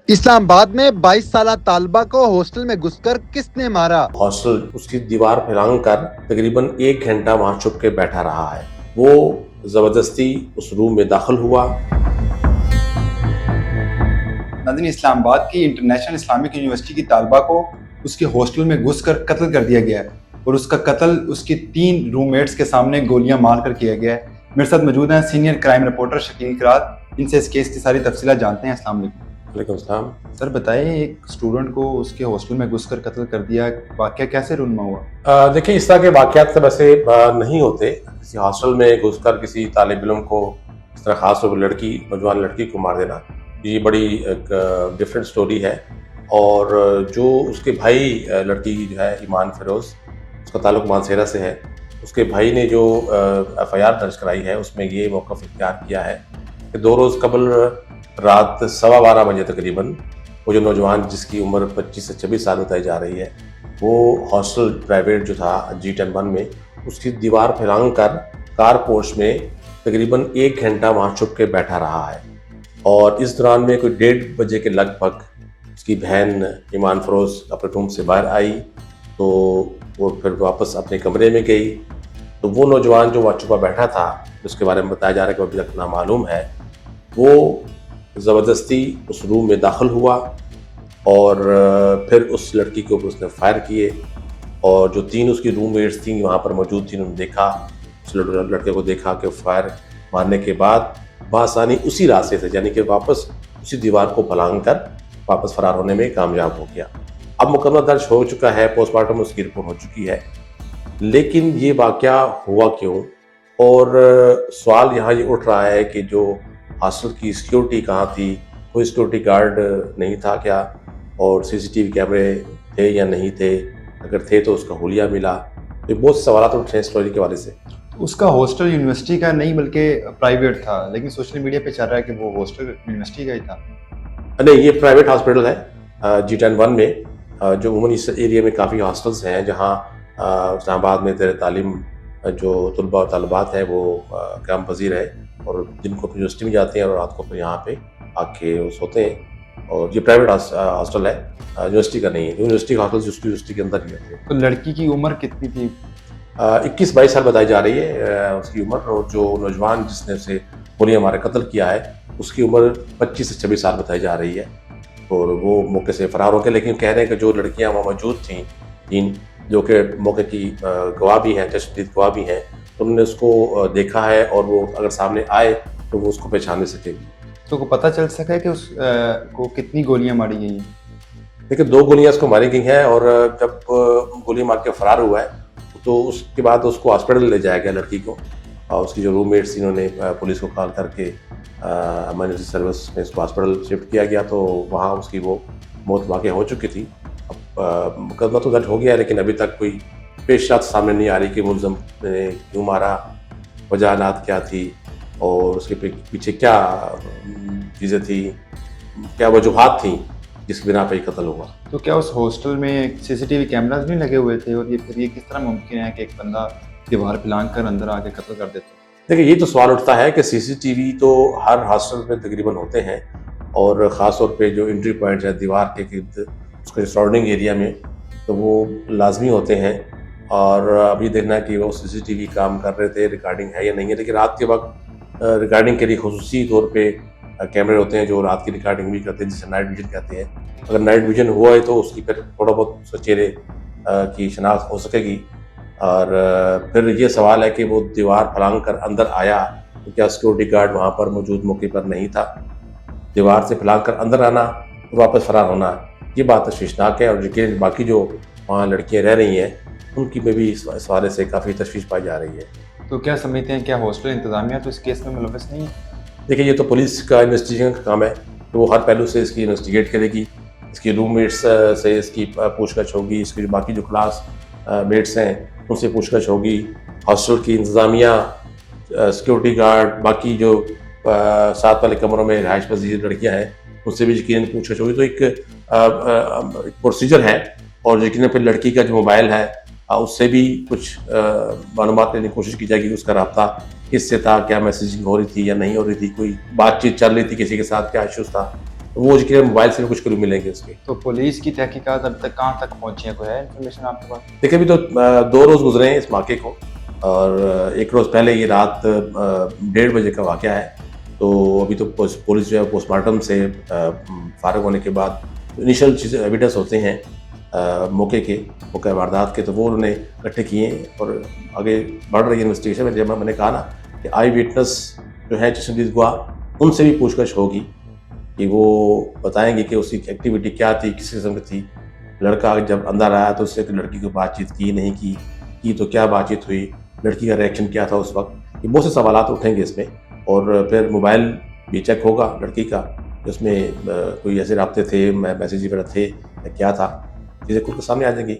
इस्लामाबाद में 22 साला तालबा को हॉस्टल में घुसकर किसने मारा? हॉस्टल उसकी दीवार फैलांग कर तकरीबन 1 घंटा वहां छुप के बैठा रहा है। वो जबरदस्ती उस रूम में दाखिल हुआ। नाज़रीन, इस्लामाबाद की इंटरनेशनल इस्लामिक यूनिवर्सिटी की तालबा को उसके हॉस्टल में घुसकर कत्ल कर दिया गया है और उसका कत्ल उसके 3 रूममेट्स के सामने गोलियां मारकर किया गया है। मेरे साथ मौजूद हैं senior crime reporter Shakeel Kirat. इनसे इस केस की सारी तफसीलात जानते हैं। अस्सलाम वालेकुम। वालेकुम सलाम। सर बताएं, एक स्टूडेंट को उसके हॉस्टल में घुसकर कत्ल कर दिया, वाकया कैसे रूनमा हुआ? देखिए, इस तरह के वाकयात तो वैसे नहीं होते। किसी हॉस्टल में घुसकर किसी तालिब इल्म को, इस तरह खास तौर पर नौजवान लड़की को मार देना, ये बड़ी एक डिफरेंट स्टोरी है। और जो उसके भाई, लड़की जो है ईमान फिरोज़, उसका ताल्लुक मानसेरा से है। उसके भाई ने जो FIR दर्ज कराई है उसमें ये मौक़िफ़ इख्तियार किया है कि 2 रोज़ कबल रात 12:15 बजे तकरीबन वो जो नौजवान जिसकी उम्र 25 से 26 साल बताई जा रही है, वो हॉस्टल प्राइवेट जो था G10-1 में, उसकी दीवार फैलांग कर कार पोर्च में तकरीबन 1 घंटा वहाँ छुप के बैठा रहा है। और इस दौरान में कोई 1:30 बजे के लगभग उसकी बहन ईमान फिरोज़ अपने रूम से बाहर आई, तो वो फिर वापस अपने कमरे में गई। तो वो नौजवान जो वहाँ छुपा बैठा था, जिसके बारे में बताया जा रहा है कि अभी तक नामालूम है, वो ज़बरदस्ती उस रूम में दाखिल हुआ और फिर उस लड़की के ऊपर उसने फायर किए। और जो 3 उसकी रूममेट्स थी वहाँ पर मौजूद थी, उन्होंने देखा, उस लड़के को देखा कि फायर मारने के बाद बआसानी उसी रास्ते से, यानी कि वापस उसी दीवार को फलांग कर वापस फरार होने में कामयाब हो गया। अब मुकदमा दर्ज हो चुका है, पोस्टमार्टम उसकी रिपोर्ट हो चुकी है, लेकिन ये वाकया हुआ क्यों? और सवाल यहाँ ये उठ रहा है कि जो हॉस्टल की सिक्योरिटी कहाँ थी? कोई सिक्योरिटी गार्ड नहीं था क्या? और CCTV कैमरे थे या नहीं थे? अगर थे तो उसका हुलिया मिला? ये बहुत सवाल उठ रहे हैं स्टोरी के हवाले से। उसका हॉस्टल यूनिवर्सिटी का नहीं बल्कि प्राइवेट था, लेकिन सोशल मीडिया पे चल रहा है कि वो हॉस्टल यूनिवर्सिटी का ही था। नहीं, ये प्राइवेट हॉस्पिटल है G10-1 में। जो उमूमन इस एरिया में काफ़ी हॉस्टल्स हैं जहाँ इस्लामाबाद में ज़ेर तालीम जो तलबा और तलबात हैं वो क़याम पज़ीर है और जिनको यूनिवर्सिटी में जाते हैं और रात को फिर यहाँ पे आके वो सोते हैं। और ये प्राइवेट हॉस्टल है, यूनिवर्सिटी का नहीं है। यूनिवर्सिटी हॉस्टल जिसकी यूनिवर्सिटी के अंदर ही होते हैं। तो लड़की की उम्र कितनी थी? 21-22 साल बताई जा रही है उसकी उम्र। और जो नौजवान जिसने उसे गोलियां मारे कत्ल किया है, उसकी उम्र 25 से 26 साल बताई जा रही है। और वो मौके से फरार हो गए, लेकिन कह रहे हैं कि जो लड़कियां वहाँ मौजूद थीं, 3 जो कि मौके की गवाह भी हैं, चश्मदीद गवाह भी हैं, तो उन्होंने उसको देखा है और वो अगर सामने आए तो वो उसको पहचान नहीं सकेगी। तो को पता चल सका है कि उस को कितनी गोलियां मारी गई हैं? देखिए, 2 गोलियां उसको मारी गई हैं और जब गोली मार के फरार हुआ है तो उसके बाद उसको हॉस्पिटल ले जाया गया लड़की को। और उसकी जो रूममेट्स इन्होंने पुलिस को कॉल करके इमरजेंसी सर्विस में इसको हॉस्पिटल शिफ्ट किया गया, तो वहाँ उसकी वो मौत वाक़या हो चुकी थी। अब मुकदमा तो दर्ज हो गया है, लेकिन अभी तक कोई पेशरफ्त सामने नहीं आ रही कि मुलज़म ने क्यों मारा, वजहानात क्या थी और उसके पीछे क्या चीज़ें थी, क्या वजूहात थी जिसकी बिना पे कत्ल हुआ। तो क्या उस हॉस्टल में CCTV कैमरास भी लगे हुए थे? और ये किस तरह मुमकिन है कि एक बंदा दीवार फैलांग कर अंदर आके कत्ल कर देता? देखिए, ये तो सवाल उठता है कि CCTV तो हर हॉस्टल में तकरीबन होते हैं और ख़ास तौर पे जो एंट्री पॉइंट है दीवार के गिर्द, उसके सराउंडिंग एरिया में, तो वो लाजमी होते हैं। और अभी देखना है कि वो CCTV काम कर रहे थे, रिकॉर्डिंग है या नहीं है। लेकिन रात के वक्त रिकॉर्डिंग के लिए खुसूसी तौर पे कैमरे होते हैं जो रात की रिकॉर्डिंग भी करते हैं, जिसे नाइट विजन कहते हैं। अगर नाइट विजन हुआ है तो उसकी फिर थोड़ा बहुत उसके चेहरे की शनाख्त हो सकेगी। और फिर ये सवाल है कि वो दीवार फलांग कर अंदर आया तो क्या सिक्योरिटी गार्ड वहाँ पर मौजूद मौके पर नहीं था? दीवार से फलांग कर अंदर आना और वापस फरार होना, ये बात तशवीशनाक है। और यकीन बाकी जो वहाँ लड़कियाँ रह रही हैं उनकी में भी इस हवाले से काफ़ी तशवीश पाई जा रही है। तो क्या समझते हैं, क्या हॉस्टल इंतज़ामिया तो इस केस में मुलव्वस नहीं है? देखिए, ये तो पुलिस का इन्वेस्टिगेशन का काम है, तो वो हर पहलू से इसकी इन्वेस्टिगेट करेगी। इसकी रूममेट्स से इसकी पूछताछ होगी, इसके बाकी जो क्लास मेट्स हैं उनसे पूछताछ होगी, हॉस्टल की इंतज़ामिया, सिक्योरिटी गार्ड, बाकी जो साथ वाले कमरों में रहायश पजीर लड़कियाँ हैं उनसे भी यकीनन पूछताछ होगी। तो एक प्रोसीजर है। और यकीनन फिर लड़की का जो मोबाइल है उससे भी कुछ मालूमात लेने की कोशिश की जाएगी कि उसका रब्ता किससे था, क्या मैसेजिंग हो रही थी या नहीं हो रही थी, कोई बातचीत चल रही थी किसी के साथ, क्या इश्यूज था। वो जिक्र मोबाइल से भी कुछ क्लू मिलेंगे उसके। तो पुलिस की तहकीकात अब तक कहाँ तक पहुंची है, कोई है इन्फॉर्मेशन आपके पास? देखिए अभी तो 2 रोज़ गुजरे हैं इस वाक़े को, और 1 रोज़ पहले ये रात 1:30 बजे का वाक़या है। तो अभी तो पुलिस जो है पोस्टमार्टम से फ़ारिग होने के बाद इनिशियल चीज़ें एविडेंस होते हैं मौके के, मौके वारदात के, तो वो उन्होंने इकट्ठे किए हैं और आगे बढ़ रही है इन्वेस्टिगेशन में। जब मैंने कहा ना कि आई विटनेस जो है चश्मदीद गवाह, उनसे भी पूछताछ होगी कि वो बताएंगे कि उसकी एक्टिविटी क्या थी, किस किस्म की थी। लड़का जब अंदर आया तो उससे लड़की को बातचीत की नहीं की तो क्या बातचीत हुई, लड़की का रिएक्शन क्या था उस वक्त। ये बहुत से सवालात उठेंगे इसमें, और फिर मोबाइल भी चेक होगा लड़की का, उसमें कोई ऐसे राब्ते थे, मैसेज वगैरह थे या क्या था, चीज़ें खुद के सामने आ जाएंगी।